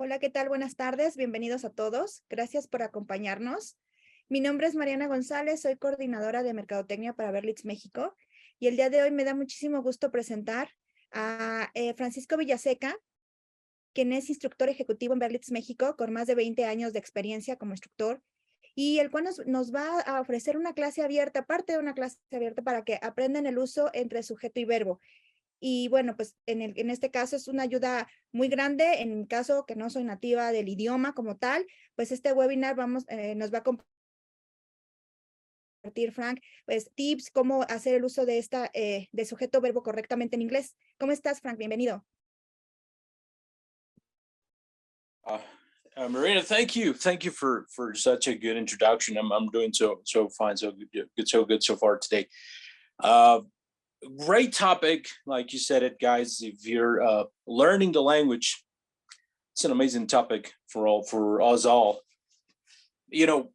Hola, ¿qué tal? Buenas tardes, bienvenidos a todos. Gracias por acompañarnos. Mi nombre es Mariana González, soy coordinadora de Mercadotecnia para Berlitz, México, y el día de hoy me da muchísimo gusto presentar a Francisco Villaseca, quien es instructor ejecutivo en Berlitz, México, con más de 20 años de experiencia como instructor, y el cual nos va a ofrecer una clase abierta, parte de una clase abierta para que aprendan el uso entre sujeto y verbo. Y bueno, pues en este caso es una ayuda muy grande. En mi caso, que no soy nativa del idioma como tal, pues este webinar nos va a compartir Frank, pues tips, cómo hacer el uso de sujeto verbo correctamente en inglés. ¿Cómo estás, Frank? Bienvenido. Marina, thank you for such a good introduction. I'm doing so fine, so good so far today. Great topic, like you said it, guys. If you're learning the language, it's an amazing topic for us all. You know,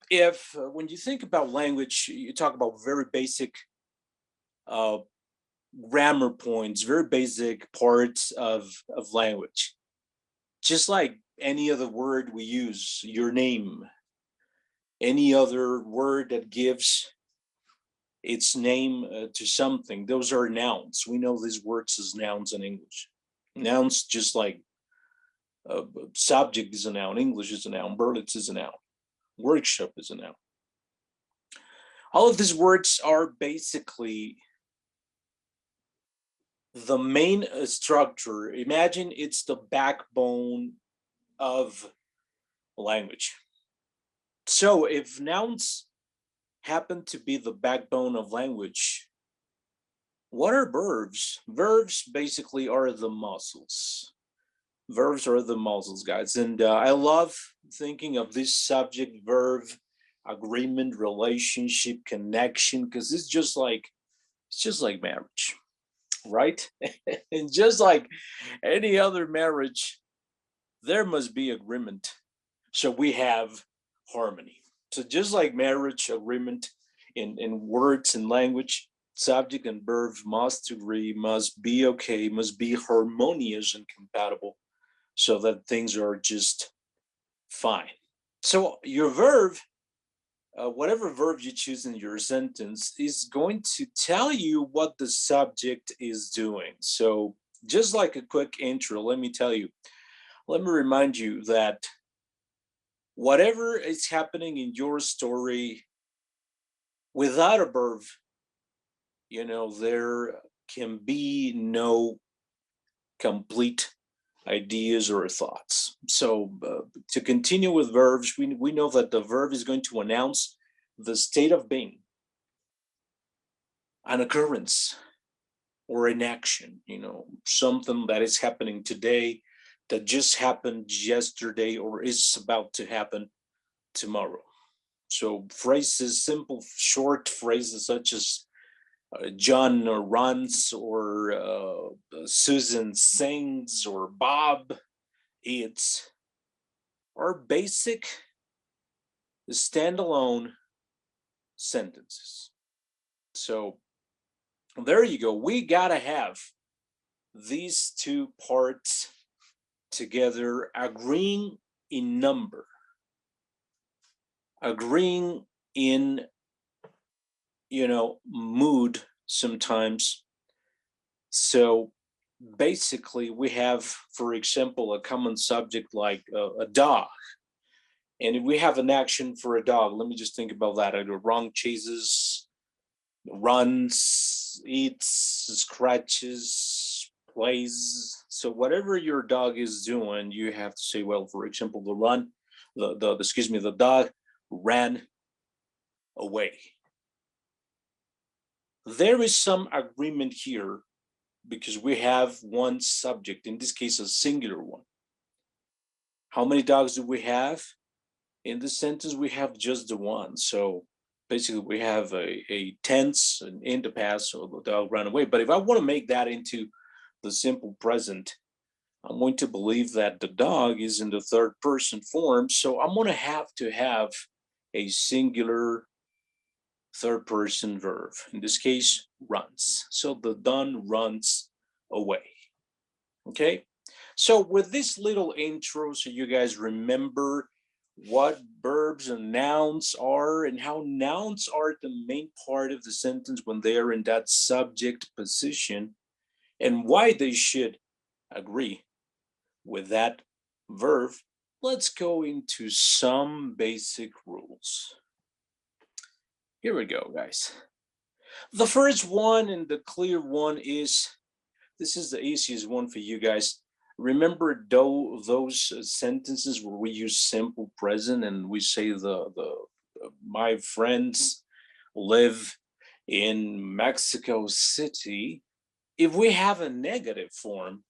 if when you think about language, you talk about very basic uh, grammar points, very basic parts of language, just like any other word we use, your name, any other word that gives its name to something. Those are nouns. We know these words as nouns in English. Nouns, just like subject is a noun, English is a noun, Berlitz is a noun, workshop is a noun. All of these words are basically the main structure. Imagine it's the backbone of language. So if nouns happen to be the backbone of language, what are verbs? Verbs basically are the muscles. Verbs are the muscles, guys. And I love thinking of this subject verb agreement, relationship, connection, because it's just like marriage, right? And just like any other marriage, there must be agreement. So we have harmony. So just like marriage, agreement in words and language, subject and verb must agree, must be okay, must be harmonious and compatible so that things are just fine. So your verb, whatever verb you choose in your sentence, is going to tell you what the subject is doing. So just like a quick intro, let me remind you that whatever is happening in your story, without a verb, there can be no complete ideas or thoughts. So to continue with verbs, we know that the verb is going to announce the state of being, an occurrence, or an action, something that is happening today, that just happened yesterday, or is about to happen tomorrow. So phrases, simple short phrases such as John runs, or Susan sings, or Bob eats, are basic standalone sentences. So there you go. We gotta have these two parts together, agreeing in number, agreeing in mood sometimes. So basically we have, for example, a common subject like a dog, and if we have an action for a dog, let me just think about that. Either wrong chases, runs, eats, scratches, plays. So whatever your dog is doing, you have to say, well, for example, the dog ran away. There is some agreement here because we have one subject, in this case, a singular one. How many dogs do we have? In this sentence, we have just the one. So basically we have a tense and in the past, so the dog ran away. But if I want to make that into the simple present, I'm going to believe that the dog is in the third person form. So I'm going to have a singular third person verb, in this case, runs. So the dog runs away. Okay, So with this little intro, so you guys remember what verbs and nouns are and how nouns are the main part of the sentence when they are in that subject position and why they should agree with that verb, let's go into some basic rules. Here we go, guys. The first one and the clear one is, this is the easiest one for you guys. Remember those sentences where we use simple present and we say my friends live in Mexico City. If we have a negative form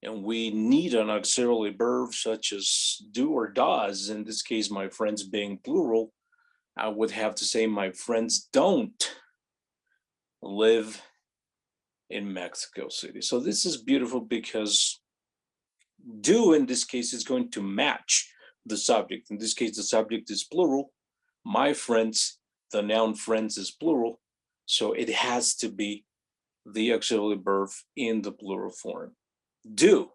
and we need an auxiliary verb such as do or does, in this case, my friends being plural, I would have to say my friends don't live in Mexico City. So this is beautiful because do in this case is going to match the subject. In this case, the subject is plural. My friends, the noun friends is plural. So it has to be the auxiliary verb in the plural form. Do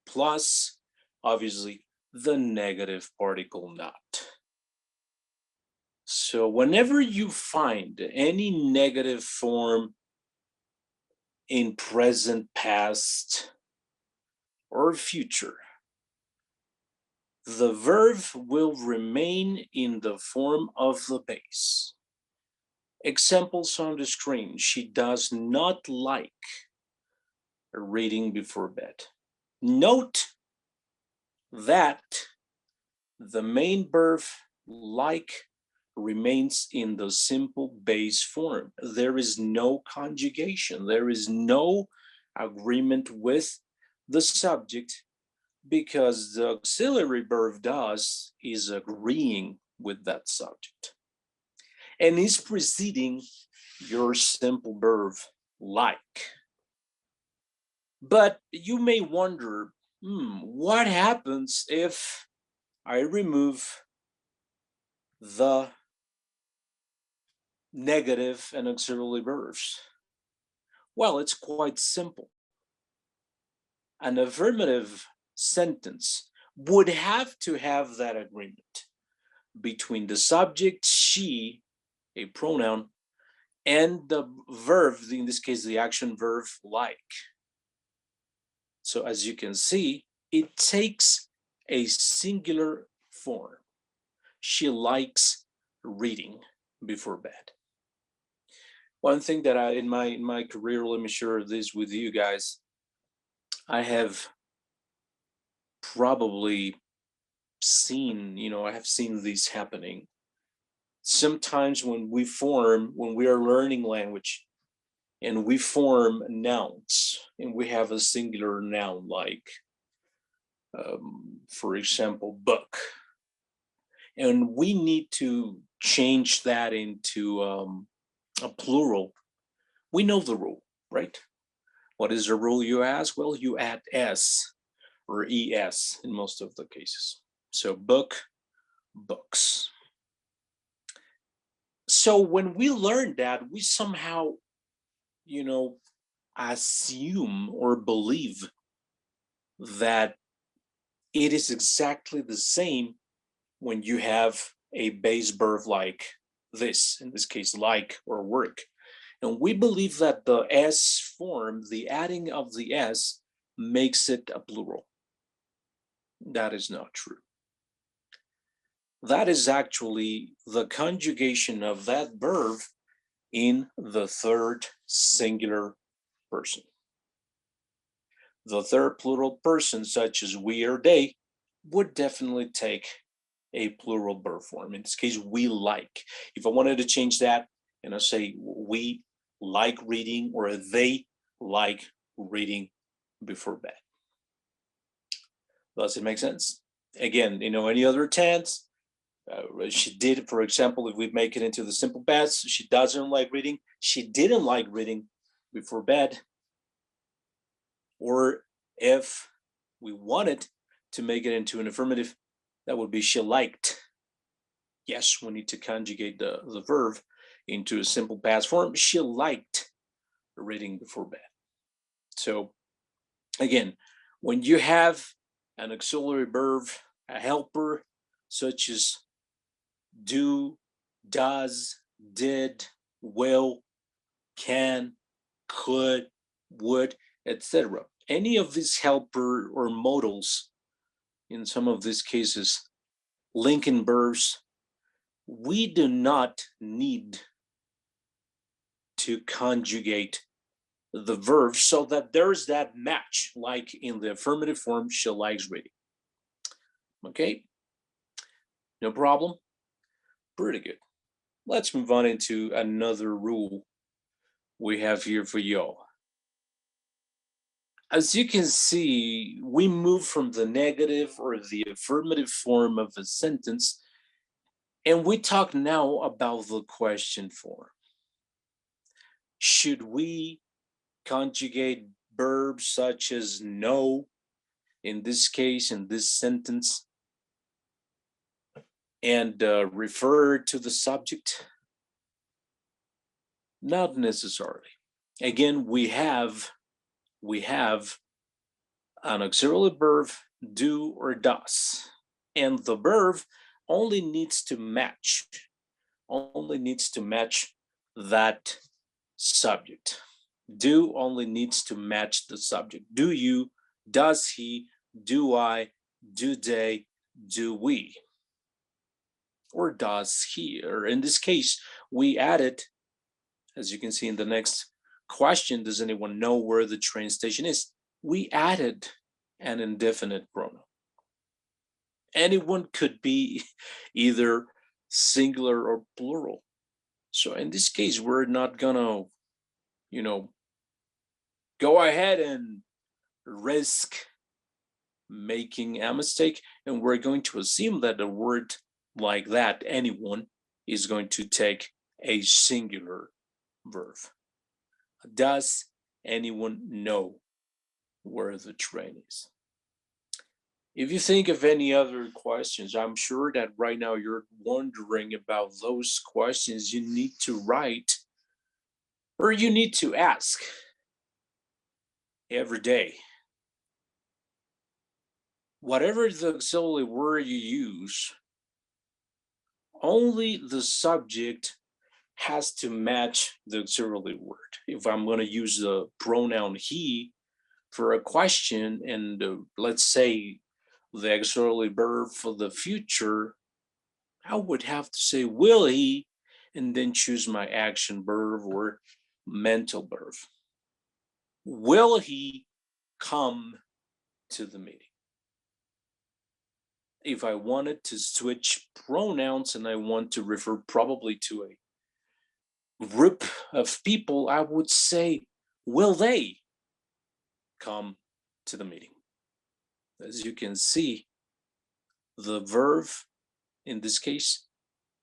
plus, obviously, the negative particle not. So whenever you find any negative form in present, past, or future, the verb will remain in the form of the base. Examples on the screen. She does not like reading before bed. Note that the main verb like remains in the simple base form. There is no conjugation. There is no agreement with the subject because the auxiliary verb does is agreeing with that subject and is preceding your simple verb like. But you may wonder, what happens if I remove the negative and auxiliary verbs? Well, it's quite simple. An affirmative sentence would have to have that agreement between the subject, she, a pronoun, and the verb, in this case, the action verb like. So as you can see, it takes a singular form. She likes reading before bed. One thing that I, in my career, let me share this with you guys. I have probably seen, I have seen this happening. Sometimes when we are learning language and we form nouns and we have a singular noun like, for example, book, and we need to change that into a plural, we know the rule, right? What is the rule, you ask? Well, you add s or es in most of the cases. So book, books. So when we learn that, we somehow, assume or believe that it is exactly the same when you have a base verb like this, in this case, like or work. And we believe that the S form, the adding of the S, makes it a plural. That is not true. That is actually the conjugation of that verb in the third singular person. The third plural person, such as we or they, would definitely take a plural verb form. In this case, we like. If I wanted to change that and I say we like reading or they like reading before bed. Does it make sense? Again, any other tense, she did, for example, if we make it into the simple past, she doesn't like reading. She didn't like reading before bed. Or if we wanted to make it into an affirmative, that would be she liked. Yes, we need to conjugate the verb into a simple past form. She liked reading before bed. So again, When you have an auxiliary verb, a helper, such as do, does, did, will, can, could, would, etc. Any of these helper or modals, in some of these cases, linking verbs, we do not need to conjugate the verb so that there's that match, like in the affirmative form, she likes reading. Okay, no problem. Pretty good. Let's move on into another rule we have here for y'all. As you can see, we move from the negative or the affirmative form of a sentence, and we talk now about the question form. Should we conjugate verbs such as no, in this case, in this sentence, and refer to the subject? Not necessarily. Again, we have an auxiliary verb, do or does, and the verb only needs to match that subject. Do only needs to match the subject. Do you, does he, do I, do they, do we, or does he, or in this case, we added, as you can see in the next question, does anyone know where the train station is? We added an indefinite pronoun. Anyone could be either singular or plural. So in this case, we're not gonna, go ahead and risk making a mistake, and we're going to assume that a word like that, anyone, is going to take a singular verb. Does anyone know where the train is? If you think of any other questions, I'm sure that right now you're wondering about those questions you need to write or you need to ask every day. Whatever the auxiliary word you use, only the subject has to match the auxiliary word. If I'm going to use the pronoun he for a question, and let's say the auxiliary verb for the future, I would have to say will he, and then choose my action verb or mental verb. Will he come to the meeting? If I wanted to switch pronouns and I want to refer probably to a group of people, I would say, will they come to the meeting? As you can see, the verb in this case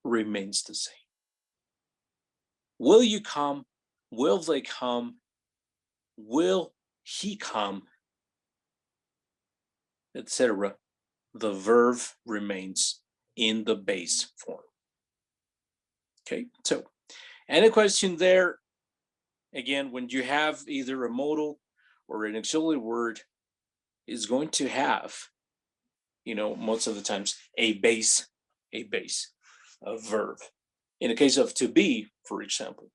remains the same. Will you come? Will they come? Will he come? Etc. The verb remains in the base form. Okay, so any question there? Again, when you have either a modal or an auxiliary word, is going to have, most of the times a base verb. In the case of to be, for example,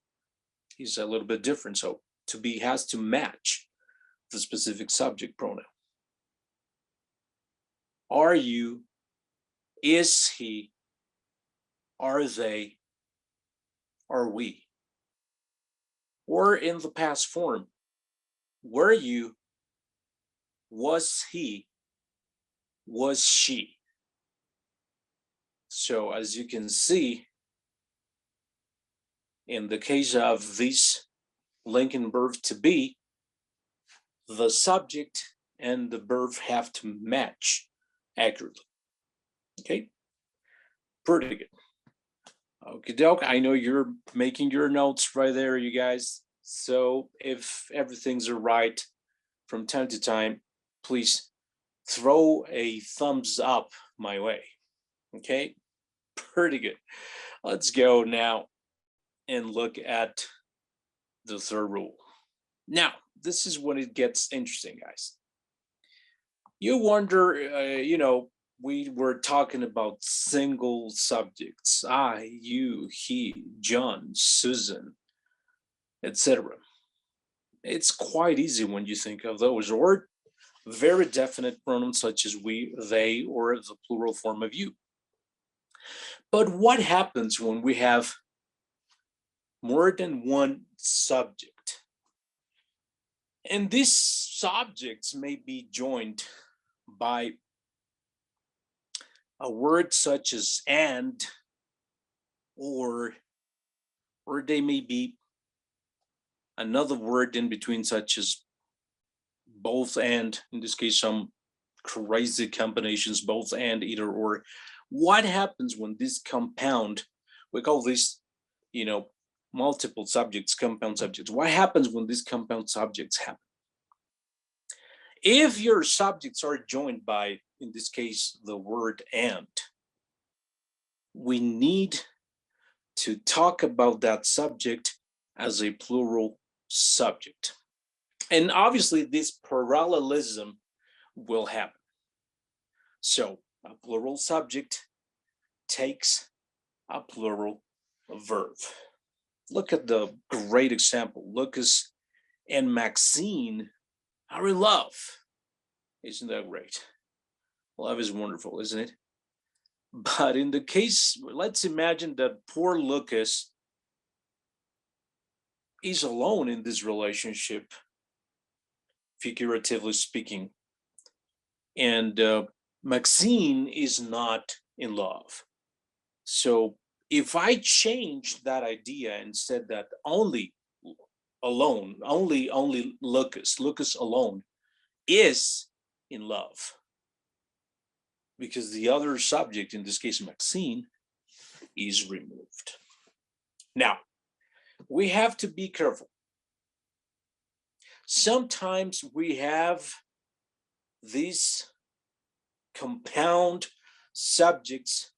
is a little bit different. So to be has to match the specific subject pronoun. Are you? Is he? Are they? Are we? Or in the past form, were you? Was he? Was she? So as you can see, in the case of this linking verb to be, the subject and the verb have to match accurately. Okay, pretty good. Okie doke, I know you're making your notes right there, you guys. So if everything's all right, from time to time, please throw a thumbs up my way. Okay, pretty good. Let's go now and look at the third rule. Now, this is when it gets interesting, guys. You wonder, we were talking about single subjects: I, you, he, John, Susan, etc. It's quite easy when you think of those, or very definite pronouns such as we, they, or the plural form of you. But what happens when we have more than one subject? And these subjects may be joined by a word such as and, or they may be another word in between such as both and, in this case some crazy combinations, both and, either or. What happens when this compound, we call this, multiple subjects, compound subjects? What happens when these compound subjects happen? If your subjects are joined by, in this case, the word and, we need to talk about that subject as a plural subject. And obviously this parallelism will happen. So a plural subject takes a plural verb. Look at the great example. Lucas and Maxine are in love. Isn't that great? Love is wonderful, isn't it? But in the case, let's imagine that poor Lucas is alone in this relationship, figuratively speaking, and Maxine is not in love. So if I change that idea and said that only alone, only Lucas alone is in love, because the other subject, in this case Maxine, is removed. Now, we have to be careful. Sometimes we have these compound subjects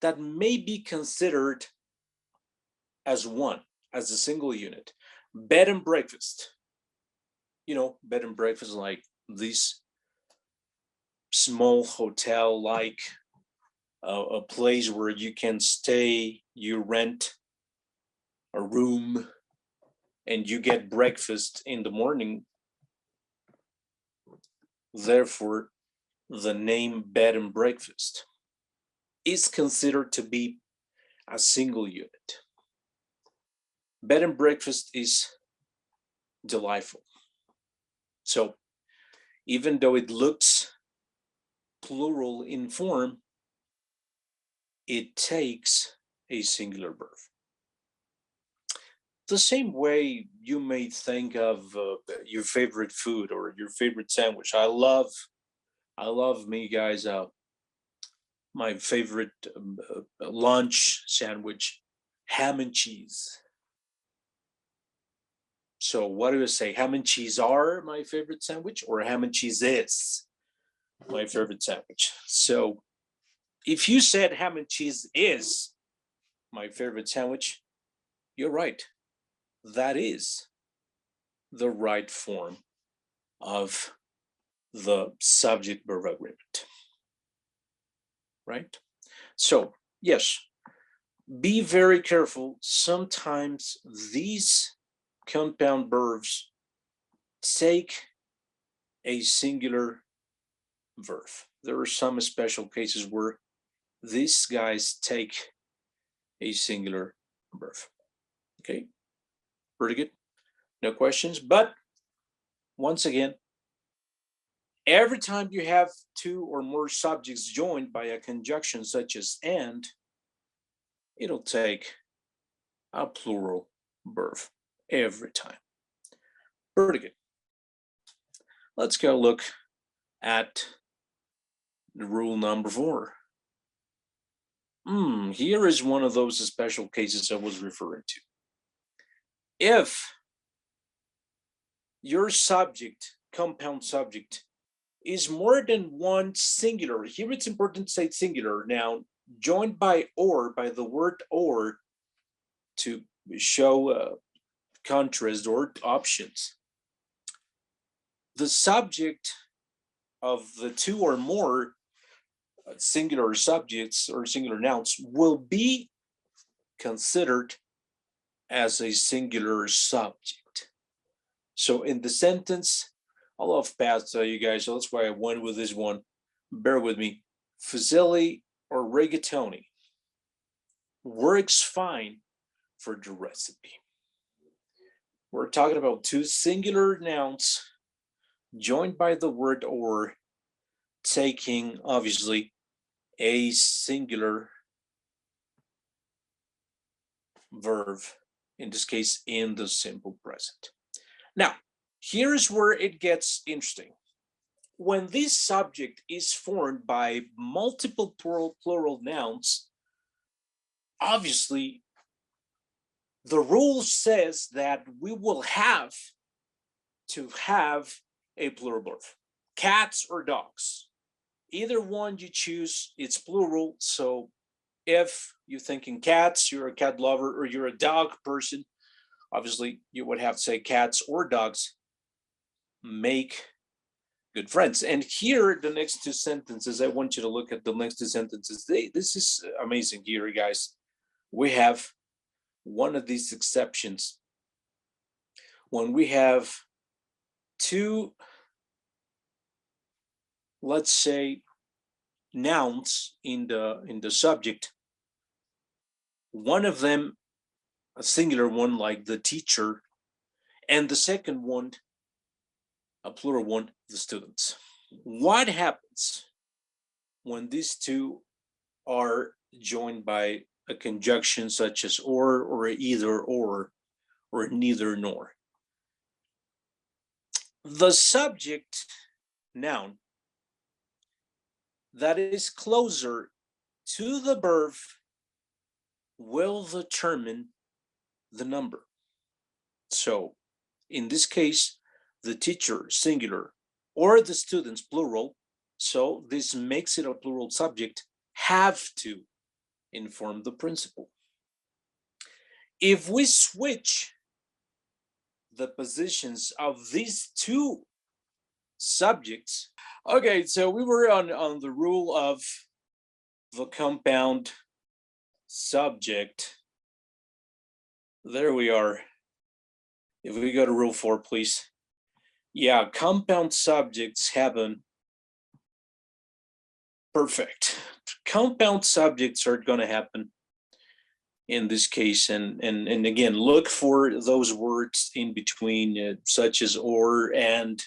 that may be considered as one, as a single unit. Bed and breakfast. Bed and breakfast, like this small hotel, like a place where you can stay, you rent a room, and you get breakfast in the morning. Therefore, the name bed and breakfast is considered to be a single unit. Bed and breakfast is delightful. So even though it looks plural in form, it takes a singular verb. The same way you may think of your favorite food or your favorite sandwich. I love me, guys, my favorite lunch sandwich, ham and cheese. So what do you say? Ham and cheese are my favorite sandwich, or ham and cheese is my favorite sandwich? So if you said ham and cheese is my favorite sandwich, you're right. That is the right form of the subject-verb agreement, right? So yes, be very careful. Sometimes these compound verbs take a singular verb. There are some special cases where these guys take a singular verb. Okay, pretty good. No questions. But once again, every time you have two or more subjects joined by a conjunction such as and, it'll take a plural verb every time. Pretty good. Let's go look at the rule number 4. Here is one of those special cases I was referring to. If your subject, compound subject, is more than one singular, here it's important to say singular noun, joined by or, by the word or, to show contrast or options. The subject of the two or more singular subjects or singular nouns will be considered as a singular subject. So in the sentence, I love pasta, you guys, so that's why I went with this one. Bear with me. Fusilli or rigatoni works fine for the recipe. We're talking about two singular nouns joined by the word or, taking obviously a singular verb, in this case in the simple present. Now, here's where it gets interesting. When this subject is formed by multiple plural nouns, obviously the rule says that we will have to have a plural verb. Cats or dogs, either one you choose, it's plural. So if you're thinking cats, you're a cat lover, or you're a dog person, obviously you would have to say cats or dogs make good friends. And here, the next two sentences, I want you to look at the next two sentences. This is amazing here, guys. We have one of these exceptions. When we have two, let's say, nouns in the subject, one of them a singular one like the teacher, and the second one a plural one, the students. What happens when these two are joined by a conjunction such as or either or neither nor? The subject noun that is closer to the verb will determine the number. So in this case, the teacher singular or the students plural, so this makes it a plural subject, have to inform the principal. If we switch the positions of these two subjects, okay, so we were on the rule of the compound subject. There we are. If we go to rule 4, please. Yeah, compound subjects happen. Perfect. Compound subjects are going to happen in this case, and again, look for those words in between, such as or and,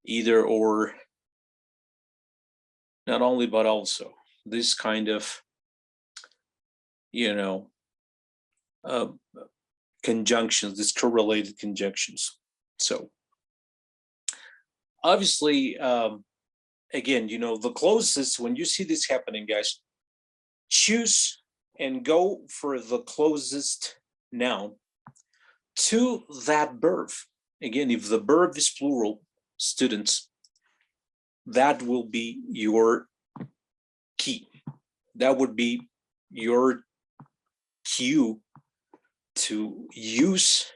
either or, not only but also. This kind of, conjunctions, these correlated conjunctions. So obviously, again, the closest, when you see this happening, guys, choose and go for the closest noun to that verb. Again, if the verb is plural, students, that will be your key. That would be your cue to use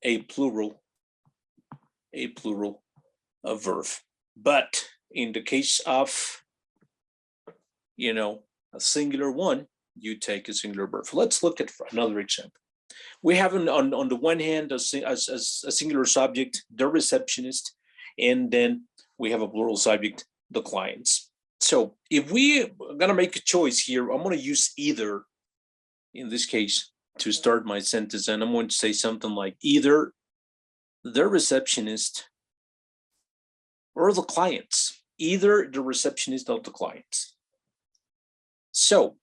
a plural verb. But in the case of, a singular one, you take a singular verb. Let's look at another example. We have on the one hand a singular subject, the receptionist, and then we have a plural subject, the clients. So if we are gonna make a choice here, I'm gonna use either in this case to start my sentence, and I'm going to say something like either the receptionist or the clients, either the receptionist or the clients. So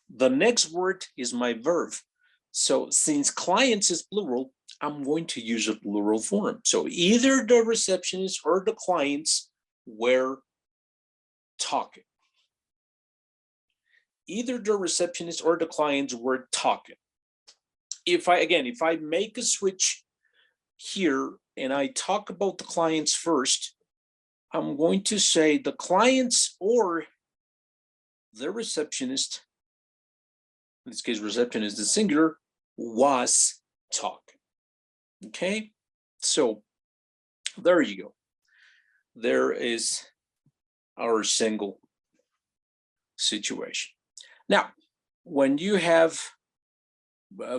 the next word is my verb. So since clients is plural, I'm going to use a plural form. So either the receptionist or the clients were talking. Either the receptionist or the clients were talking. If I make a switch here and I talk about the clients first, I'm going to say the clients or the receptionist, in this case, receptionist is singular, was talking. Okay, so there you go. there is our single situation. Now, when you have,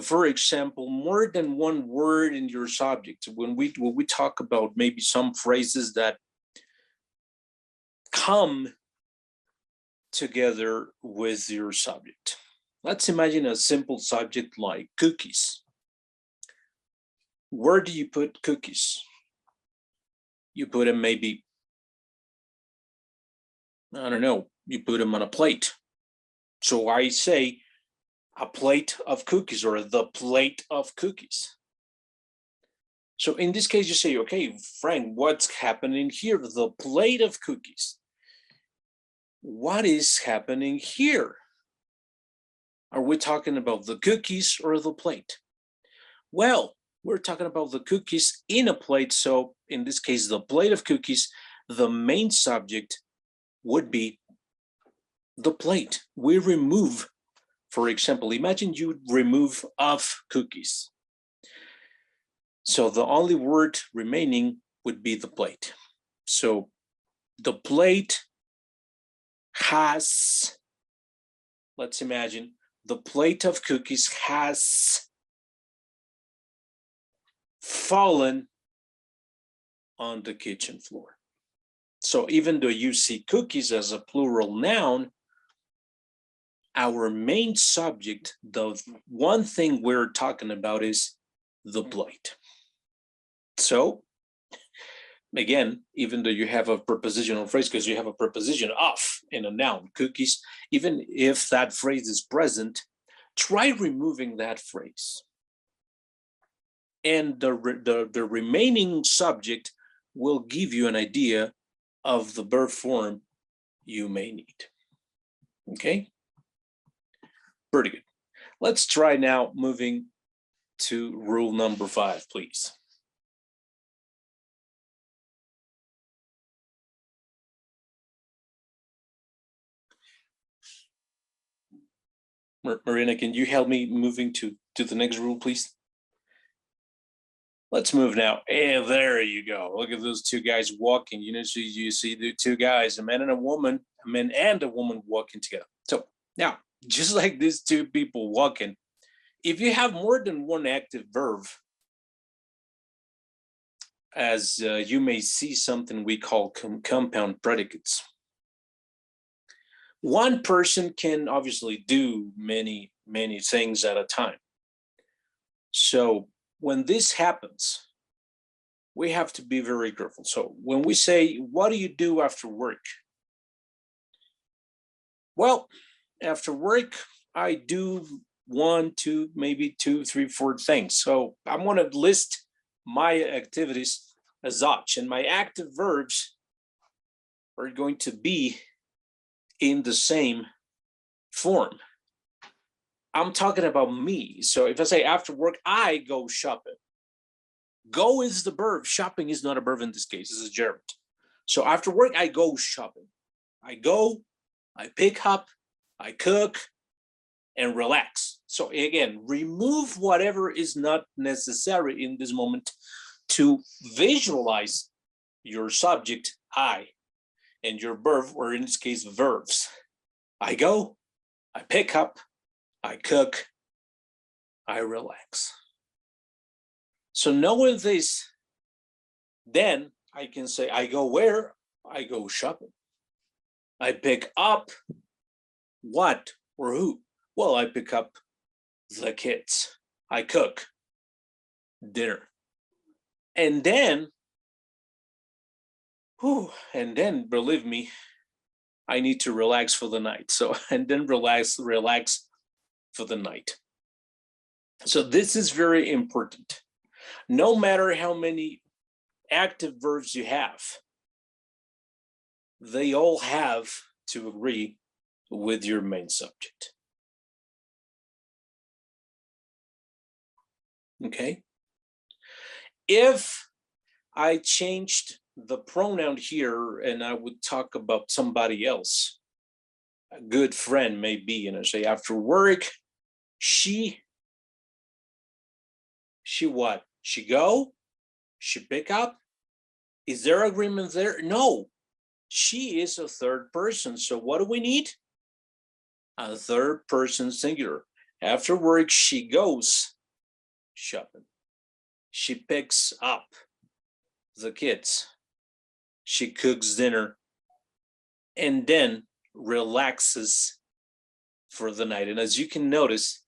for example, more than one word in your subject, when we talk about maybe some phrases that come together with your subject. Let's imagine a simple subject like cookies. Where do you put cookies? You put them maybe, I don't know, you put them on a plate. So I say a plate of cookies or the plate of cookies. So in this case, you say, okay, Frank, what's happening here? The plate of cookies. What is happening here? Are we talking about the cookies or the plate? Well, we're talking about the cookies in a plate. So in this case, the plate of cookies, the main subject would be the plate. We remove, for example, imagine you remove of cookies. So the only word remaining would be the plate. So the plate has, let's imagine, the plate of cookies has fallen on the kitchen floor. So even though you see cookies as a plural noun, our main subject, the one thing we're talking about is the plate. So again, even though you have a prepositional phrase, because you have a preposition of in a noun, cookies, even if that phrase is present, try removing that phrase. And the remaining subject will give you an idea of the verb form you may need. Okay? Pretty good. Let's try now moving to rule number 5, please. Marina, can you help me moving to the next rule, please? Let's move now. And there you go. Look at those two guys walking. You know, so you see the two guys, a man and a woman walking together. So now, just like these two people walking, if you have more than one active verb, as you may see something we call compound predicates. One person can obviously do many things at a time. So when this happens, we have to be very careful. So when we say, what do you do after work? Well, after work, I do 1, 2, maybe 2, 3, 4 things. So I'm going to list my activities as such, and my active verbs are going to be in the same form. I'm talking about me. So if I say after work, I go shopping. Go is the verb. Shopping is not a verb in this case. This is German. So after work, I go shopping. I go, I pick up, I cook, and relax. So again, remove whatever is not necessary in this moment to visualize your subject, I, and your verb, or in this case, verbs. I go, I pick up, I cook, I relax. So knowing this, then I can say, I go where? I go shopping. I pick up what or who? Well, I pick up the kids. I cook dinner. And then, believe me, I need to relax for the night. So, and then relax for the night. So this is very important. No matter how many active verbs you have, they all have to agree with your main subject. Okay? If I changed the pronoun here and I would talk about somebody else, a good friend maybe, and I say after work, she what? She go, she pick up, Is there agreement there? No, she is a third person. So what do we need? A third person singular. After work, she goes shopping. She picks up the kids. She cooks dinner and then relaxes for the night. And as you can notice,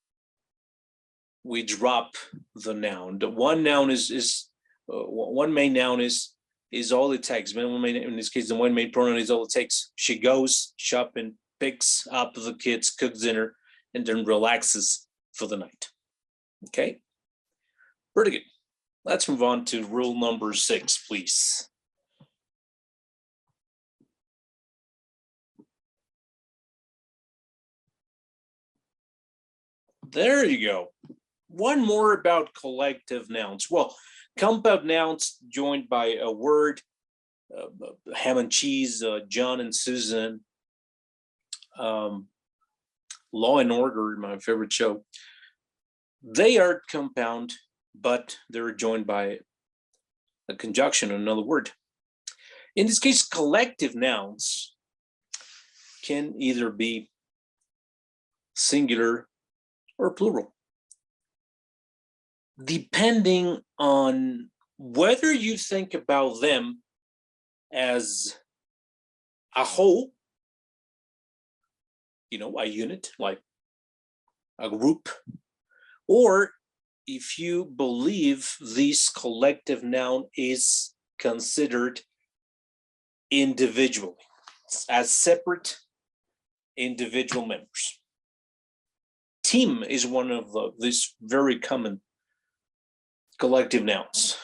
we drop the noun. The one noun is one main noun is all it takes. In this case, the one main pronoun is all it takes. She goes shopping, picks up the kids, cooks dinner, and then relaxes for the night. Okay, pretty good. Let's move on to rule number 6, please. There you go. One more about collective nouns. Well, compound nouns joined by a word, ham and cheese, John and Susan, Law and Order, my favorite show. They are compound, but they're joined by a conjunction, another word. In this case, collective nouns can either be singular or plural, depending on whether you think about them as a whole, a unit, like a group, or if you believe this collective noun is considered individually, as separate individual members. Team is one of these very common collective nouns.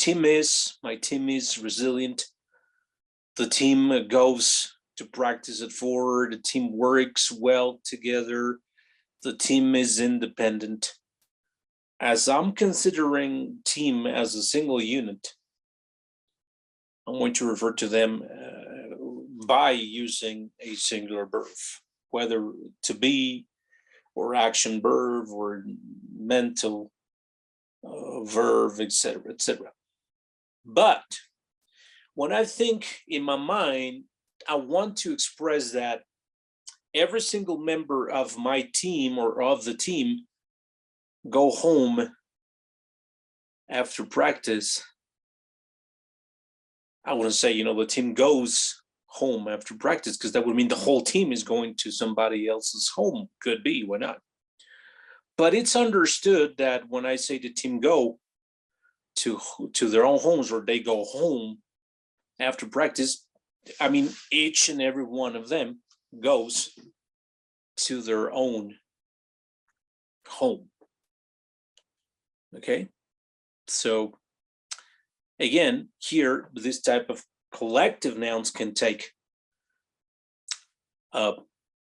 My team is resilient. The team goes to practice at 4. The team works well together. The team is independent. As I'm considering team as a single unit, I'm going to refer to them by using a singular verb, whether to be or action verb or mental verb, etc., etc. But when I think in my mind, I want to express that every single member of my team or of the team go home after practice. I wouldn't say, the team goes home after practice, because that would mean the whole team is going to somebody else's home. Could be, why not? But it's understood that when I say the team go to their own homes, or they go home after practice, I mean each and every one of them goes to their own home. Okay, so again, here this type of collective nouns can take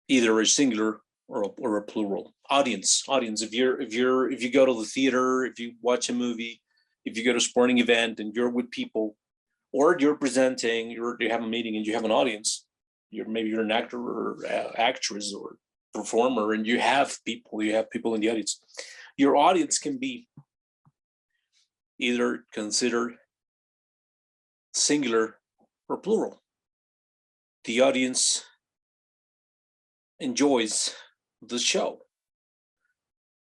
either a singular or a plural. Audience. If you go to the theater, if you watch a movie, if you go to a sporting event and you're with people, or you're presenting, you have a meeting and you have an audience, maybe you're an actor or actress or performer, and you have people in the audience. Your audience can be either considered singular or plural. The audience enjoys the show,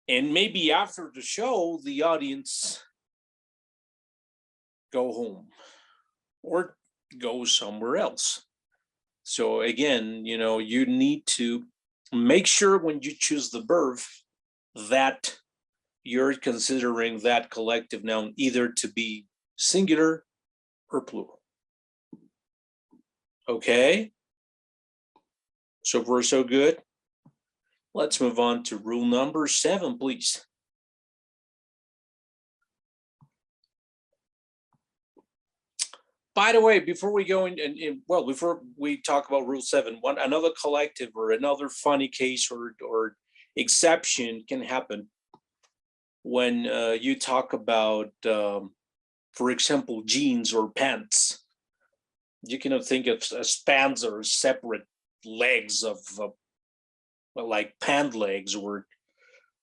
and maybe after the show, the audience go home or go somewhere else. So again, you need to make sure when you choose the verb that you're considering that collective noun either to be singular or plural. Okay, so far so good. Let's move on to rule number 7, please. By the way, before we go before we talk about rule 7, another collective or another funny case or exception can happen when you talk about, for example, jeans or pants. You cannot think of as pants or separate legs of like pant legs, or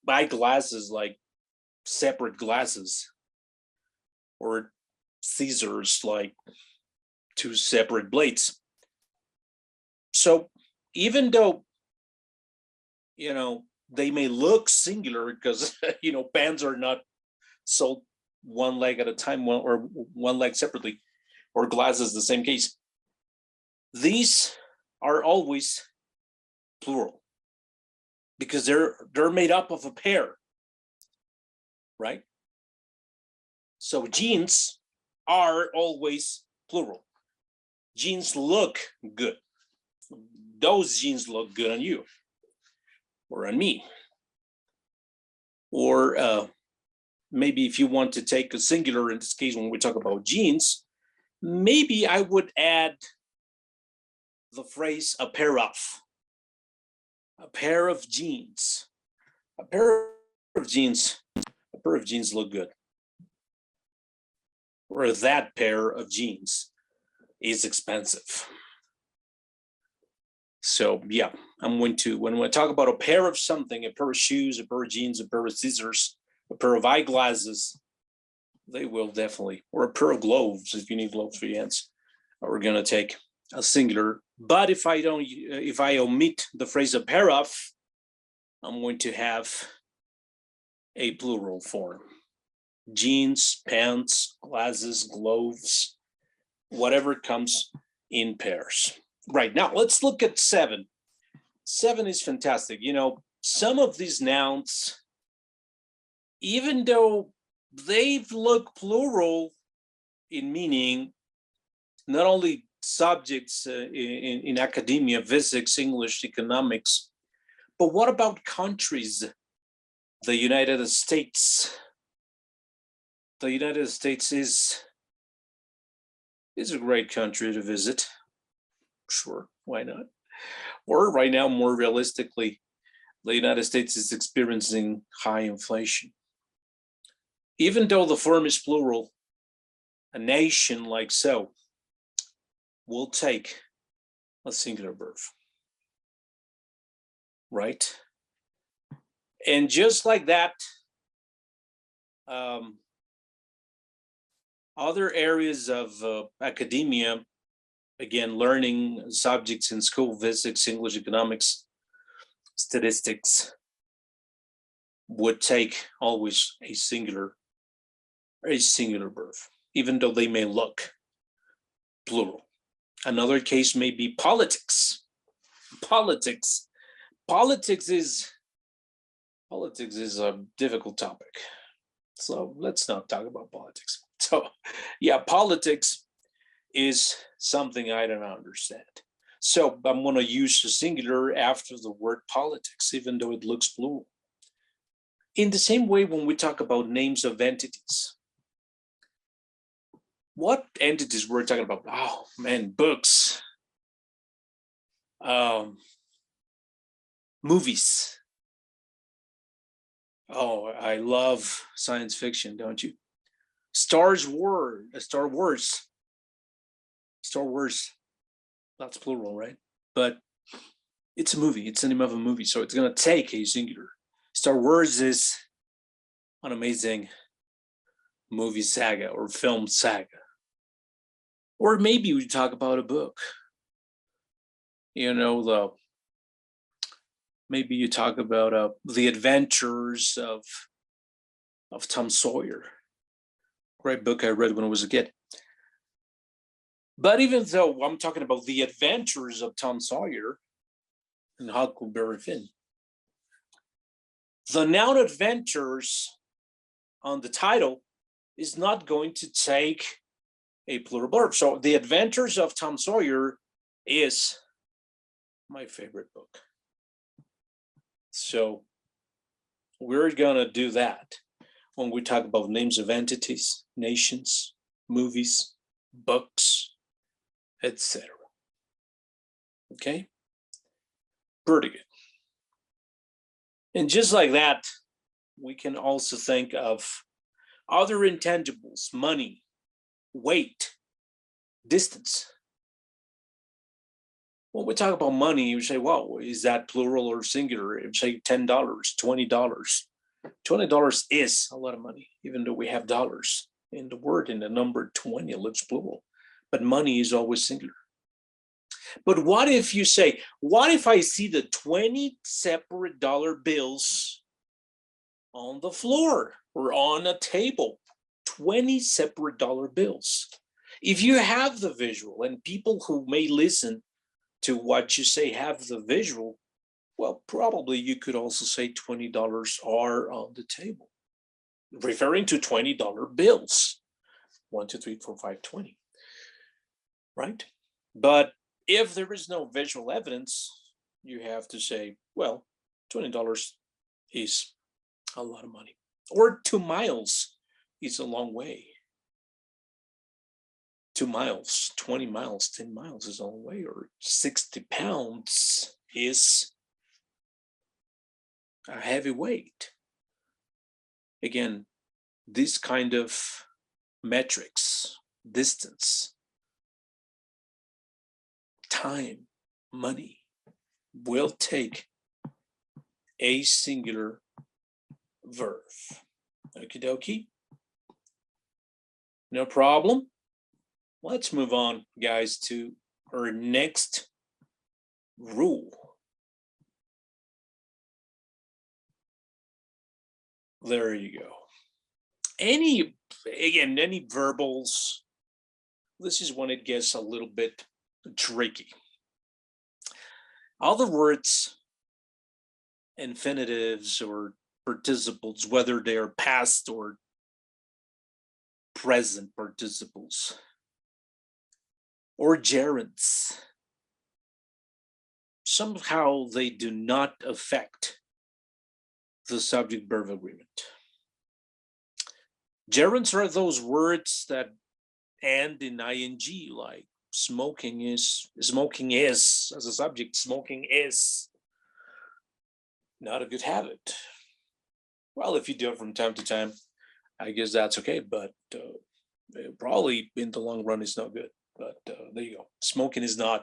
eyeglasses like separate glasses, or scissors, like two separate blades. So even though, they may look singular because, pens are not sold one leg at a time, or one leg separately, or glasses, the same case. These are always plural because they're made up of a pair, right? So jeans are always plural. Jeans look good. Those jeans look good on you or on me. Or maybe if you want to take a singular, in this case, when we talk about jeans, maybe I would add the phrase a pair of jeans. A pair of jeans look good. Or that pair of jeans is expensive. So yeah, when I talk about a pair of something, a pair of shoes, a pair of jeans, a pair of scissors, a pair of eyeglasses, they will definitely, or a pair of gloves, if you need gloves for your hands, we're gonna take a singular. But if I omit the phrase a pair of, I'm going to have a plural form. Jeans, pants, glasses, gloves, whatever comes in pairs. Right, now let's look at 7. 7 is fantastic. Some of these nouns, even though they look plural in meaning, not only subjects in academia, physics, English, economics, but what about countries? The United States. The United States is a great country to visit. Sure, why not? Or right now, more realistically, the United States is experiencing high inflation. Even though the form is plural, a nation like so will take a singular verb, right? And just like that, other areas of academia, again, learning subjects in school, physics, English, economics, statistics, would take always a singular verb, even though they may look plural. Another case may be politics. Politics is a difficult topic. So let's not talk about politics. So yeah, politics is something I don't understand. So I'm going to use the singular after the word politics, even though it looks plural. In the same way, when we talk about names of entities, what entities we're talking about? Oh man, books, movies. Oh, I love science fiction, don't you? Star Wars. That's plural, right? But it's a movie. It's the name of a movie, so it's going to take a singular. Star Wars is an amazing movie saga or film saga. Or maybe we talk about a book. Maybe you talk about the adventures of Tom Sawyer. Great book I read when I was a kid. But even though I'm talking about the adventures of Tom Sawyer and Huckleberry Finn, the noun adventures on the title is not going to take a plural verb. So the adventures of Tom Sawyer is my favorite book. So we're gonna do that when we talk about names of entities, nations, movies, books, etc. Okay? Pretty good. And just like that, we can also think of other intangibles: money, weight, distance. When we talk about money, you say, well, is that plural or singular? You say $10, $20. $20 is a lot of money, even though we have dollars. in the word, in the number 20, it looks plural, but money is always singular. But what if you say, what if I see the 20 separate dollar bills on the floor or on a table? 20 separate dollar bills. If you have the visual, and people who may listen to what you say have the visual, well, probably you could also say $20 are on the table, referring to $20 bills. 1, 2, 3, 4, 5, 20. Right? But if there is no visual evidence, you have to say, well, $20 is a lot of money. Or 2 miles is a long way. 2 miles, 20 miles, 10 miles is a long way. Or 60 pounds is a heavy weight. Again, this kind of metrics, distance, time, money, will take a singular verb. Okie dokie. No problem. Let's move on, guys, to our next rule. There you go. Any verbals, this is when it gets a little bit tricky. All the words, infinitives or participles, whether they are past or present participles, or gerunds, somehow they do not affect the subject-verb agreement. Gerunds are those words that end in ing, like smoking is as a subject, smoking is not a good habit. Well, if you do it from time to time, I guess that's okay, but probably in the long run, it's not good. But there you go. Smoking is not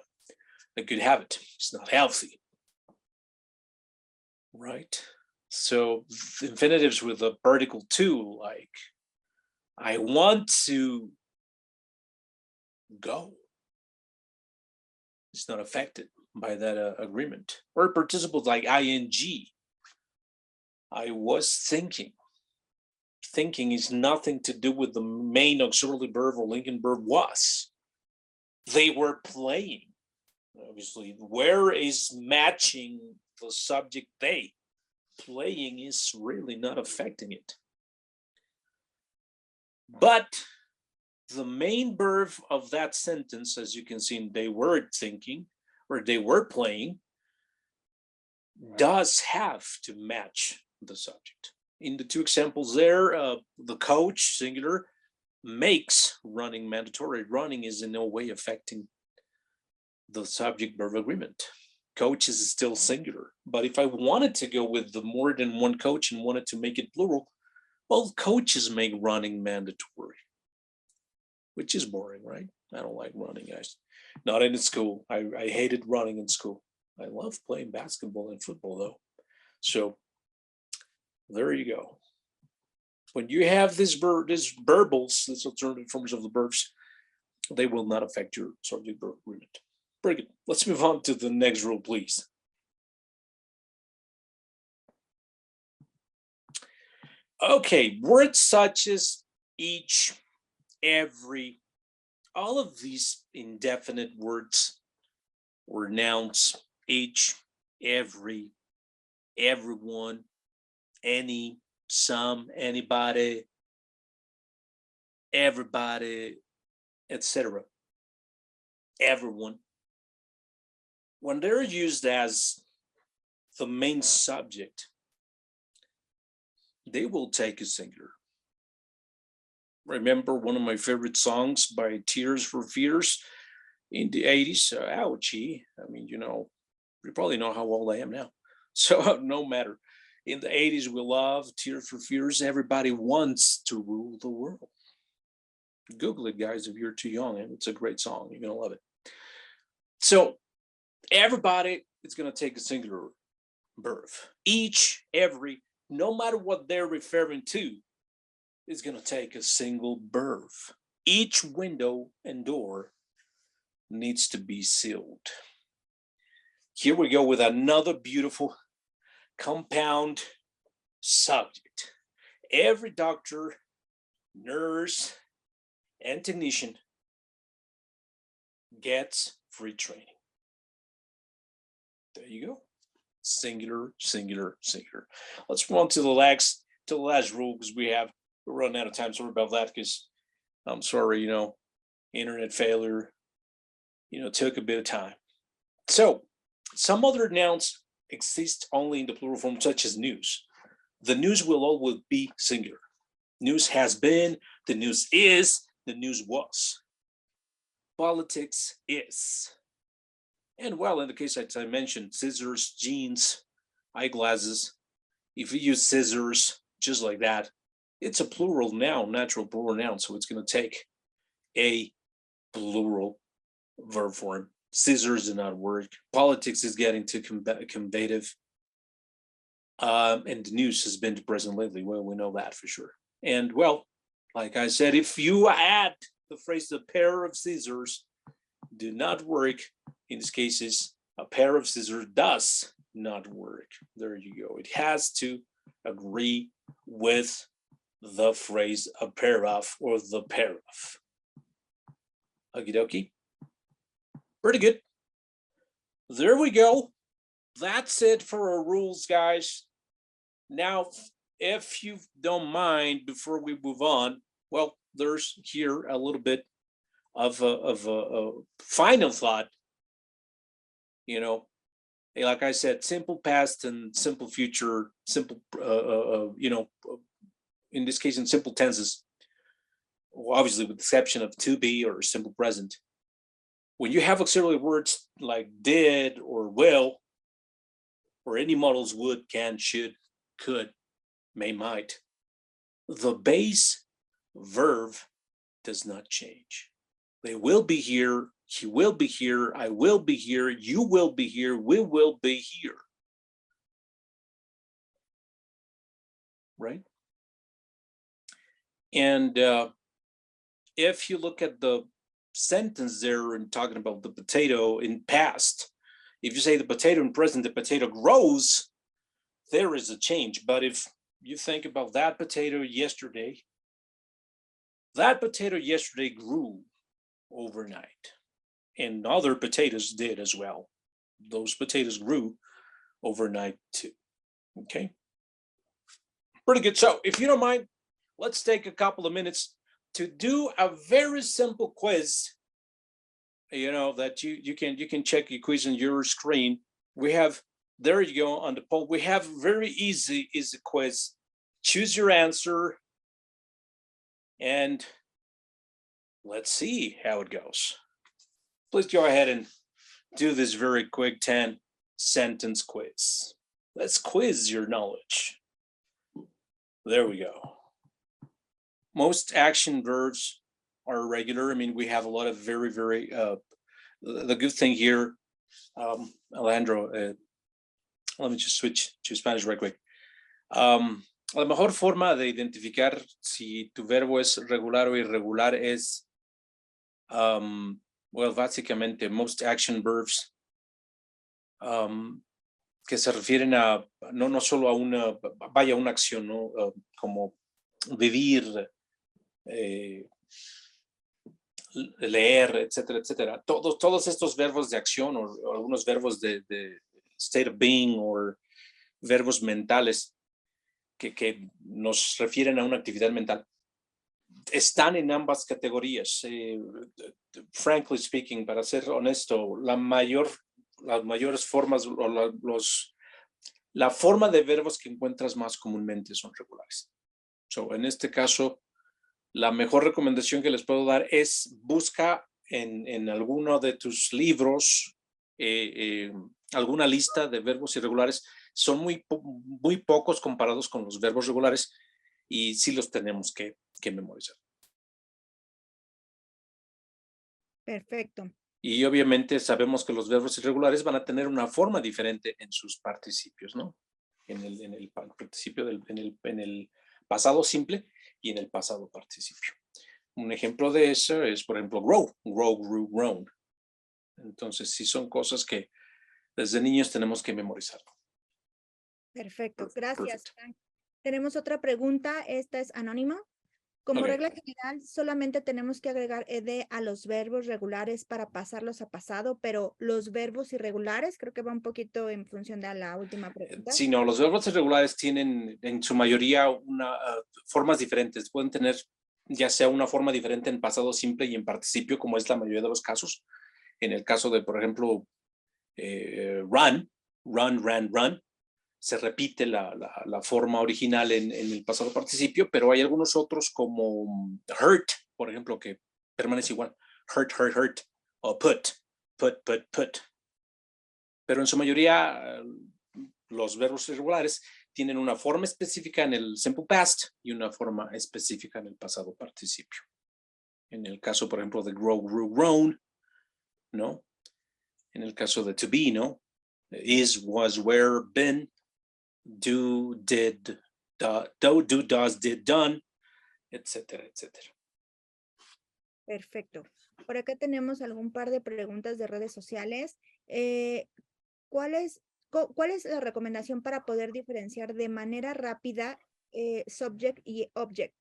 a good habit. It's not healthy. Right? So infinitives with a particle to, like, I want to go. It's not affected by that agreement. Or participles like ing. I was thinking. Thinking is nothing to do with the main auxiliary verb or linking verb was. They were playing. Obviously, where is matching the subject they? Playing is really not affecting it. But the main verb of that sentence, as you can see, they were thinking or they were playing, does have to match the subject. In the two examples there, the coach, singular, makes running mandatory. Running is in no way affecting the subject-verb agreement. Coach is still singular. But if I wanted to go with the more than one coach and wanted to make it plural, well, coaches make running mandatory, which is boring, right? I don't like running, guys. Not in school. I hated running in school. I love playing basketball and football, though. So there you go. When you have these verbals, these alternative forms of the verbs, they will not affect your subject-verb agreement. Very good. Let's move on to the next rule, please. Okay, words such as each, every, all of these indefinite words or nouns, each, every, everyone, any, some, anybody, everybody, etc. Everyone. When they're used as the main subject, they will take a singular. Remember one of my favorite songs by Tears for Fears in the 80s? Ouchie. I mean, you probably know how old I am now. So no matter. In the 80s, we love Tears for Fears. Everybody wants to rule the world. Google it, guys, if you're too young. It's a great song. You're going to love it. So everybody is going to take a singular verb. Each, every, no matter what they're referring to, is going to take a single verb. Each window and door needs to be sealed. Here we go with another beautiful compound subject. Every doctor, nurse, and technician gets free training. There you go. Singular, singular, singular. Let's move on to the last rule because we're running out of time. Sorry about that because I'm sorry, internet failure, took a bit of time. So some other nouns exist only in the plural form, such as news. The news will always be singular. News has been, the news is, the news was. Politics is. And well, in the case as I mentioned, scissors, jeans, eyeglasses, if you use scissors just like that, it's a plural noun, natural plural noun. So it's going to take a plural verb form. Scissors do not work. Politics is getting too combative. And the news has been present lately. Well, we know that for sure. And well, like I said, if you add the phrase a pair of scissors do not work, in these cases, a pair of scissors does not work. There you go. It has to agree with the phrase a pair of or the pair of. Okie dokie. Pretty good. There we go. That's it for our rules, guys. Now, if you don't mind, before we move on, well, there's here a little bit of a final thought. Like I said, simple past and simple future, simple, in this case, in simple tenses, obviously with the exception of to be or simple present. When you have auxiliary words like did or will, or any models would, can, should, could, may, might, the base verb does not change. They will be here, he will be here, I will be here, you will be here, we will be here. Right? And if you look at the sentence there and talking about the potato in past, if you say the potato in present, the potato grows, there is a change. But if you think about that potato yesterday grew overnight, and other potatoes did as well. Those potatoes grew overnight too. Okay, pretty good. So if you don't mind, let's take a couple of minutes to do a very simple quiz. That you can check your quiz on your screen. We have, there you go, on the poll. We have very easy quiz. Choose your answer and let's see how it goes. Please go ahead and do this very quick 10-sentence quiz. Let's quiz your knowledge. There we go. Most action verbs are irregular. I mean, we have a lot of very, very, the good thing here, Alejandro, let me just switch to Spanish right quick. La mejor forma de identificar si tu verbo es regular o irregular es, well, básicamente, most action verbs que se refieren a, no solo a una acción, ¿no? Como vivir, leer, etcétera, etcétera. Todos estos verbos de acción o algunos verbos de state of being o verbos mentales que nos refieren a una actividad mental están en ambas categorías. Frankly speaking, para ser honesto, las mayores formas o la forma de verbos que encuentras más comúnmente son regulares. So, en este caso, la mejor recomendación que les puedo dar es busca en alguno de tus libros alguna lista de verbos irregulares. Son muy pocos comparados con los verbos regulares y sí los tenemos que memorizar. Perfecto. Y obviamente sabemos que los verbos irregulares van a tener una forma diferente en sus participios, ¿no? En el participio en el pasado simple y en el pasado participio. Un ejemplo de eso es, por ejemplo, grow, grew, grown. Entonces, sí son cosas que desde niños tenemos que memorizar. Perfecto, gracias, Perfect. Frank. Tenemos otra pregunta, esta es anónima. Como Okay. regla general, solamente tenemos que agregar ed a los verbos regulares para pasarlos a pasado, pero los verbos irregulares, creo que va un poquito en función de la última pregunta. Sí, no, los verbos irregulares tienen en su mayoría formas diferentes. Pueden tener ya sea una forma diferente en pasado simple y en participio, como es la mayoría de los casos. En el caso de, por ejemplo, run, ran, run, se repite la forma original en el pasado participio, pero hay algunos otros como hurt, por ejemplo, que permanece igual. Hurt, o put. Pero en su mayoría los verbos irregulares tienen una forma específica en el simple past y una forma específica en el pasado participio. En el caso, por ejemplo, de grow, grew, grown, ¿no? En el caso de to be, ¿no? Is, was, were, been, do, did, do, does, did, done, etcétera, etcétera. Perfecto. Por acá tenemos algún par de preguntas de redes sociales. ¿Cuál es la recomendación para poder diferenciar de manera rápida subject y object?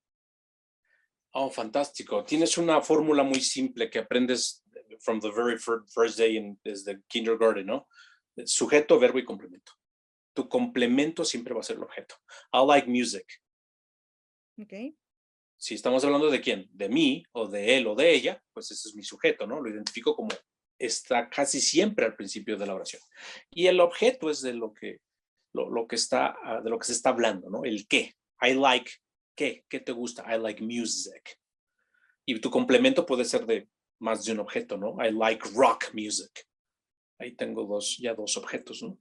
Oh, fantástico. Tienes una fórmula muy simple que aprendes from the very first day desde kindergarten, ¿no? Sujeto, verbo y complemento. Tu complemento siempre va a ser el objeto. I like music. Ok. Si estamos hablando de quién, de mí o de él o de ella, pues ese es mi sujeto, ¿no? Lo identifico como está casi siempre al principio de la oración. Y el objeto es de lo que se está hablando, ¿no? El qué. I like, ¿qué te gusta? I like music. Y tu complemento puede ser de más de un objeto, ¿no? I like rock music. Ahí tengo ya dos objetos, ¿no?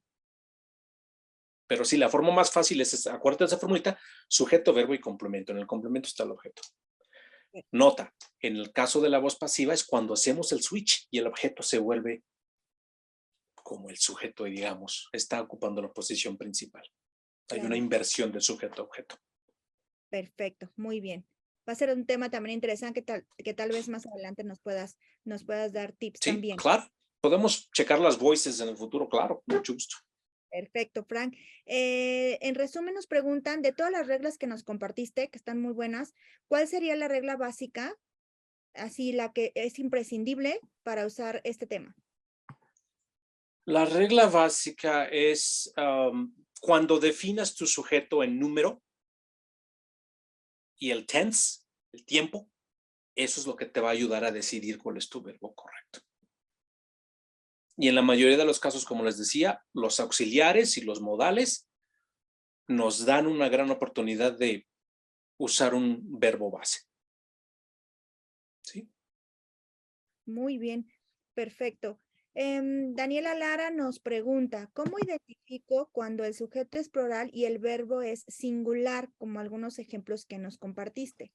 Pero sí, la forma más fácil es, acuérdate de esa formulita, sujeto, verbo y complemento. En el complemento está el objeto. Nota, en el caso de la voz pasiva es cuando hacemos el switch y el objeto se vuelve como el sujeto, y digamos, está ocupando la posición principal. Hay Claro. una inversión de sujeto a objeto. Perfecto, muy bien. Va a ser un tema también interesante que tal vez más adelante nos puedas dar tips Sí, también. claro. Podemos checar las voices en el futuro, claro, mucho gusto. Perfecto, Frank. En resumen, nos preguntan, de todas las reglas que nos compartiste, que están muy buenas, ¿cuál sería la regla básica, así la que es imprescindible para usar este tema? La regla básica es cuando definas tu sujeto en número y el tense, el tiempo, eso es lo que te va a ayudar a decidir cuál es tu verbo correcto. Y en la mayoría de los casos, como les decía, los auxiliares y los modales nos dan una gran oportunidad de usar un verbo base. ¿Sí? Muy bien, perfecto. Daniela Lara nos pregunta, ¿cómo identifico cuando el sujeto es plural y el verbo es singular, como algunos ejemplos que nos compartiste?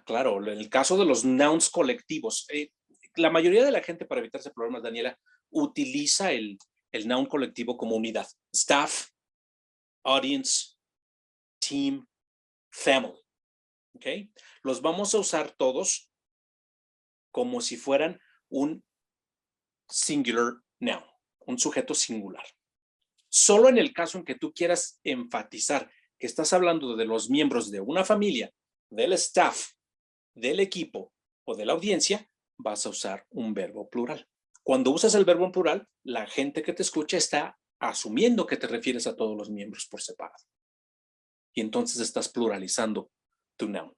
Claro, en el caso de los nouns colectivos, la mayoría de la gente, para evitarse problemas, Daniela, utiliza el noun colectivo como unidad. Staff, audience, team, family. ¿Ok? Los vamos a usar todos como si fueran un singular noun, un sujeto singular. Solo en el caso en que tú quieras enfatizar que estás hablando de los miembros de una familia, del staff, del equipo o de la audiencia, vas a usar un verbo plural. Cuando usas el verbo en plural, la gente que te escucha está asumiendo que te refieres a todos los miembros por separado. Y entonces estás pluralizando tu noun.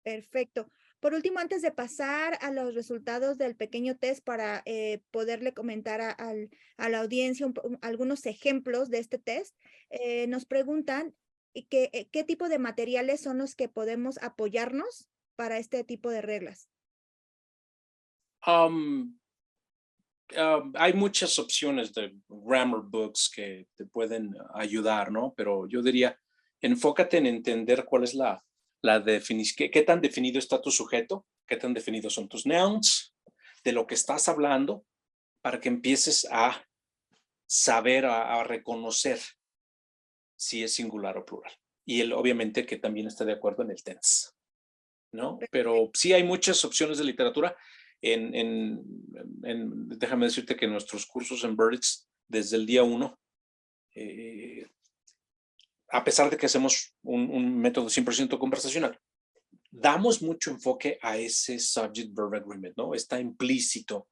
Perfecto. Por último, antes de pasar a los resultados del pequeño test para poderle comentar a la audiencia algunos ejemplos de este test, nos preguntan qué tipo de materiales son los que podemos apoyarnos para este tipo de reglas. Hay muchas opciones de grammar books que te pueden ayudar, ¿no? Pero yo diría, enfócate en entender cuál es la definición, qué tan definido está tu sujeto, qué tan definidos son tus nouns, de lo que estás hablando, para que empieces a saber, a reconocer si es singular o plural. y él obviamente que también está de acuerdo en el tense, ¿no? Pero sí hay muchas opciones de literatura. Déjame decirte que nuestros cursos en Berlitz, desde el día 1, a pesar de que hacemos un método 100% conversacional, damos mucho enfoque a ese subject-verb agreement, ¿no? Está implícito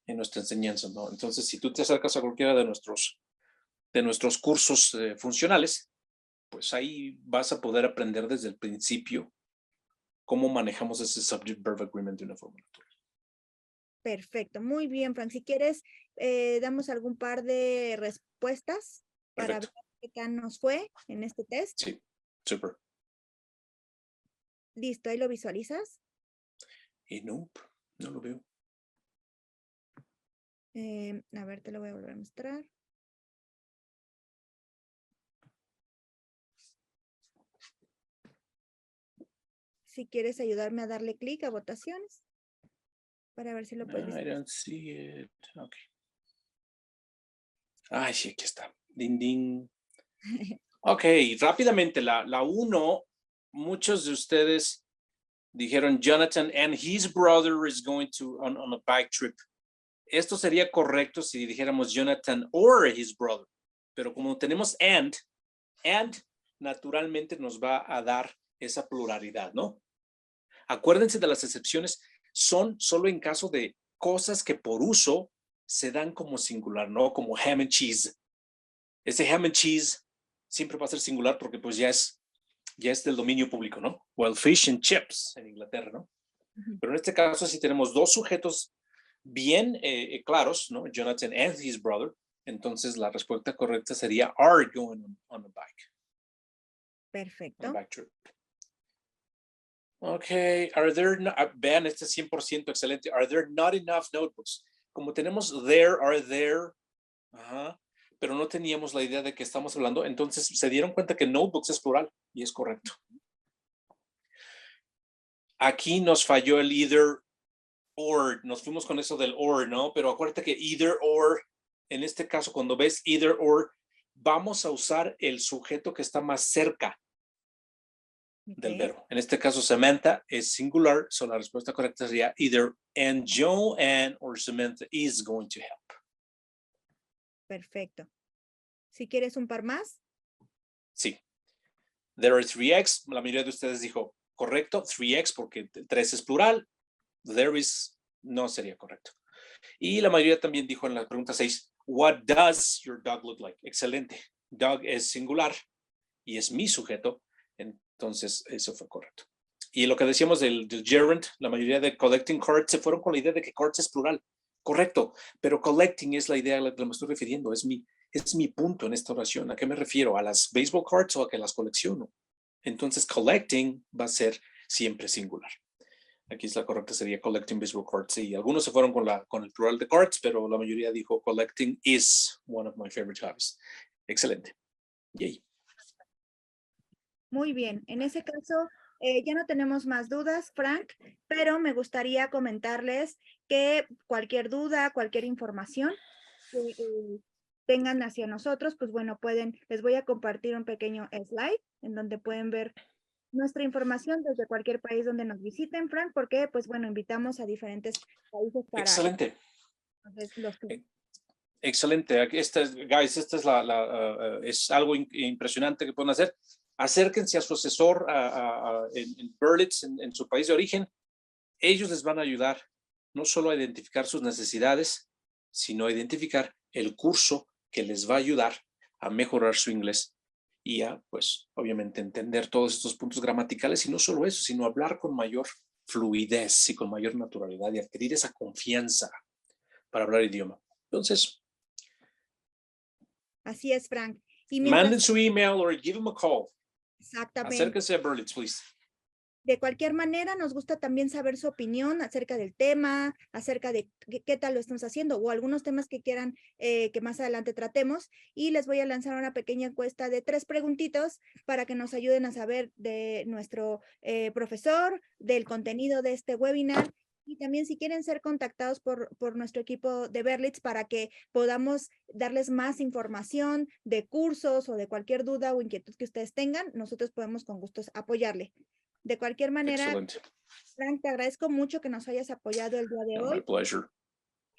en nuestra enseñanza, ¿no? Entonces, si tú te acercas a cualquiera de nuestros cursos funcionales, pues ahí vas a poder aprender desde el principio cómo manejamos ese subject-verb agreement de una forma natural. Perfecto, muy bien, Frank. Si quieres, damos algún par de respuestas para ver Perfecto. qué tal nos fue en este test. Sí, súper. Listo, ahí lo visualizas. Y no lo veo. A ver, te lo voy a volver a mostrar. Si quieres ayudarme a darle clic a votaciones para ver si lo puedes No, I visualizar. don't see it. Ok. Ay, sí, aquí está. Ding, ding. Ok, rápidamente, la 1, muchos de ustedes dijeron Jonathan and his brother is going to on a bike trip. Esto sería correcto si dijéramos Jonathan or his brother, pero como tenemos and naturalmente nos va a dar esa pluralidad, ¿no? Acuérdense de las excepciones, son solo en caso de cosas que por uso se dan como singular, ¿no? Como ham and cheese. Ese ham and cheese siempre va a ser singular porque pues ya es del dominio público, ¿no? O el fish and chips en Inglaterra, ¿no? Pero en este caso sí tenemos dos sujetos bien claros, ¿no? Jonathan and his brother. Entonces la respuesta correcta sería are going on a bike. Perfecto. On a bike trip. Ok, are there, vean, este es 100% excelente. Are there not enough notebooks? Como tenemos there, are there, pero no teníamos la idea de que estamos hablando, entonces se dieron cuenta que notebooks es plural y es correcto. Aquí nos falló el either or, nos fuimos con eso del or, ¿no? Pero acuérdate que either or, en este caso, cuando ves either or, vamos a usar el sujeto que está más cerca del verbo. En este caso, Samantha es singular, so la respuesta correcta sería either and Joanne or Samantha is going to help. Perfecto. Si quieres un par más. Sí. There are 3x, la mayoría de ustedes dijo correcto, 3x porque 3 es plural, there is no sería correcto. Y la mayoría también dijo en la pregunta 6, what does your dog look like? Excelente. Dog es singular y es mi sujeto, entonces eso fue correcto. Y lo que decíamos del gerund, la mayoría de collecting cards se fueron con la idea de que cards es plural. Correcto, pero collecting es la idea a la que me estoy refiriendo, es mi punto en esta oración. ¿A qué me refiero? ¿A las baseball cards o a que las colecciono? Entonces collecting va a ser siempre singular. Aquí es la correcta, sería collecting baseball cards. Y algunos se fueron con el plural de cards, pero la mayoría dijo collecting is one of my favorite hobbies. Excelente. Yay. Muy bien, en ese caso ya no tenemos más dudas, Frank, pero me gustaría comentarles que cualquier duda, cualquier información que tengan hacia nosotros, pues bueno, les voy a compartir un pequeño slide en donde pueden ver nuestra información desde cualquier país donde nos visiten, Frank, porque pues bueno, invitamos a diferentes países para... Excelente. Entonces, Excelente. Esta es algo impresionante que pueden hacer. Acérquense a su asesor en Berlitz, en su país de origen. Ellos les van a ayudar no solo a identificar sus necesidades, sino a identificar el curso que les va a ayudar a mejorar su inglés y a, pues, obviamente entender todos estos puntos gramaticales y no solo eso, sino hablar con mayor fluidez y con mayor naturalidad y adquirir esa confianza para hablar idioma. Entonces, así es, Frank. Y manden su email or give them a call. Exactamente. Acérquense a Berlitz, please. De cualquier manera, nos gusta también saber su opinión acerca del tema, acerca de qué tal lo estamos haciendo o algunos temas que quieran que más adelante tratemos. Y les voy a lanzar una pequeña encuesta de 3 preguntitos para que nos ayuden a saber de nuestro profesor, del contenido de este webinar Y también si quieren ser contactados por nuestro equipo de Berlitz para que podamos darles más información de cursos o de cualquier duda o inquietud que ustedes tengan, nosotros podemos con gustos apoyarle. De cualquier manera, Excellent. Frank, te agradezco mucho que nos hayas apoyado el día de Yeah, my hoy. pleasure.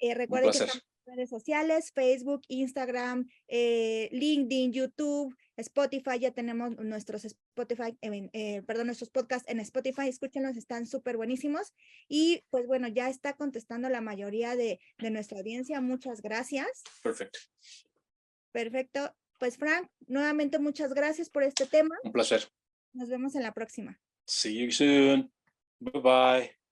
Un Recuerden que placer. estamos en redes sociales, Facebook, Instagram, LinkedIn, YouTube, Spotify. Ya tenemos nuestros Spotify, nuestros podcasts en Spotify. Escúchenlos, están súper buenísimos. Y pues bueno, ya está contestando la mayoría de nuestra audiencia. Muchas gracias. Perfect. Perfecto. Pues Frank, nuevamente muchas gracias por este tema. Un placer. Nos vemos en la próxima. See you soon. Bye-bye.